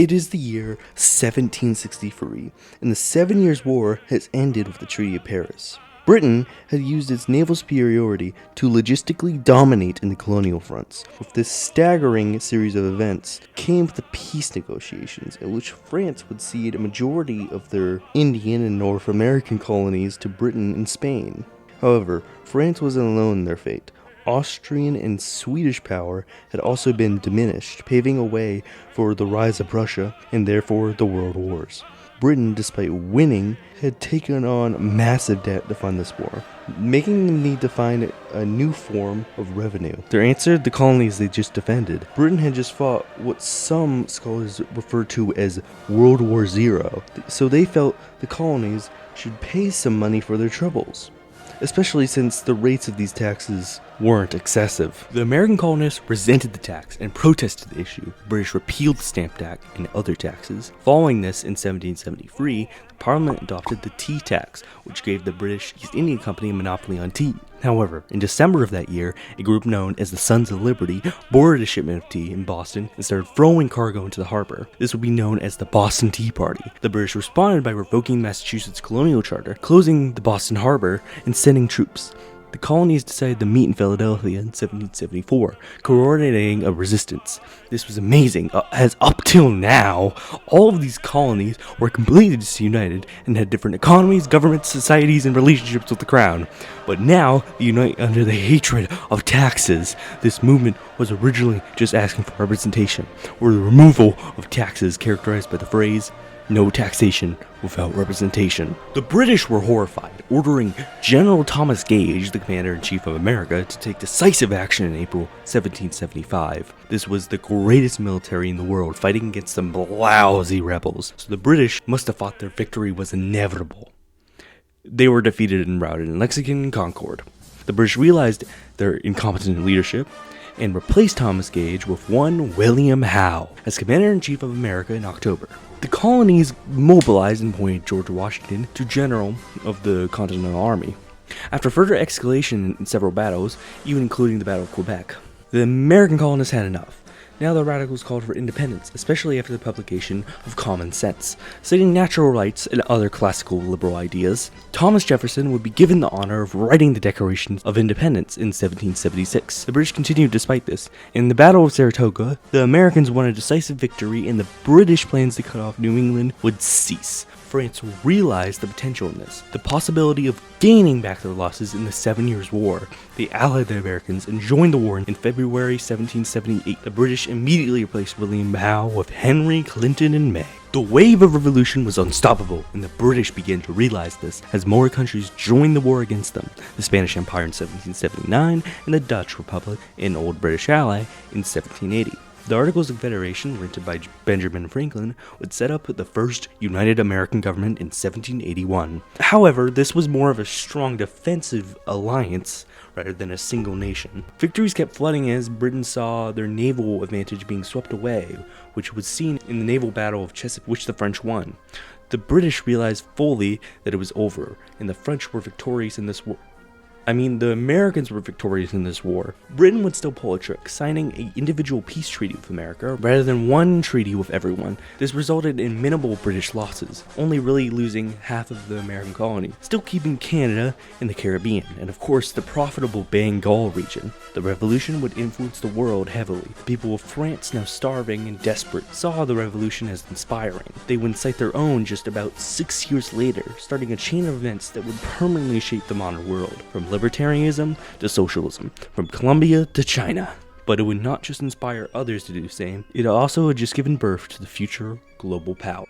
It is the year 1763, and the 7 Years' War has ended with the Treaty of Paris. Britain had used its naval superiority to logistically dominate in the colonial fronts. With this staggering series of events came the peace negotiations, in which France would cede a majority of their Indian and North American colonies to Britain and Spain. However, France wasn't alone in their fate. Austrian and Swedish power had also been diminished, paving a way for the rise of Prussia and therefore the World Wars. Britain, despite winning, had taken on massive debt to fund this war, making them need to find a new form of revenue. To answer the colonies they just defended, Britain had just fought what some scholars refer to as World War Zero, so they felt the colonies should pay some money for their troubles, especially since the rates of these taxes weren't excessive. The American colonists resented the tax and protested the issue. The British repealed the Stamp Act and other taxes. Following this, in 1773, the Parliament adopted the tea tax, which gave the British East India Company a monopoly on tea. However, in December of that year, a group known as the Sons of Liberty boarded a shipment of tea in Boston and started throwing cargo into the harbor. This would be known as the Boston Tea Party. The British responded by revoking Massachusetts' colonial charter, closing the Boston harbor, and sending troops. The colonies decided to meet in Philadelphia in 1774, coordinating a resistance. This was amazing, as up till now, all of these colonies were completely disunited and had different economies, governments, societies, and relationships with the crown. But now, they unite under the hatred of taxes. This movement was originally just asking for representation, or the removal of taxes characterized by the phrase, "No taxation without representation." The British were horrified, ordering General Thomas Gage, the Commander-in-Chief of America, to take decisive action in April 1775. This was the greatest military in the world, fighting against some lousy rebels, so the British must have thought their victory was inevitable. They were defeated and routed in Lexington and Concord. The British realized their incompetent leadership and replaced Thomas Gage with one William Howe as Commander-in-Chief of America in October. The colonies mobilized and appointed George Washington to General of the Continental Army. After further escalation in several battles, even including the Battle of Quebec, the American colonists had enough. Now the radicals called for independence, especially after the publication of Common Sense. Citing natural rights and other classical liberal ideas, Thomas Jefferson would be given the honor of writing the Declaration of Independence in 1776. The British continued despite this. In the Battle of Saratoga, the Americans won a decisive victory and the British plans to cut off New England would cease. France realized the potential in this, the possibility of gaining back their losses in the 7 Years' War. They allied the Americans and joined the war in February 1778. The British immediately replaced William Howe with Henry Clinton in May. The wave of revolution was unstoppable, and the British began to realize this as more countries joined the war against them. The Spanish Empire in 1779 and the Dutch Republic, an old British ally, in 1780. The Articles of Confederation, written by Benjamin Franklin, would set up the first United American government in 1781. However, this was more of a strong defensive alliance rather than a single nation. Victories kept flooding as Britain saw their naval advantage being swept away, which was seen in the naval battle of Chesapeake, which the French won. The British realized fully that it was over, and the French were victorious in this war. The Americans were victorious in this war. Britain would still pull a trick, signing an individual peace treaty with America rather than one treaty with everyone. This resulted in minimal British losses, only really losing half of the American colony, still keeping Canada and the Caribbean, and of course the profitable Bengal region. The revolution would influence the world heavily. The people of France, now starving and desperate, saw the revolution as inspiring. They would incite their own just about 6 years later, starting a chain of events that would permanently shape the modern world, from libertarianism to socialism, from Colombia to China. But it would not just inspire others to do the same, it also had just given birth to the future global power.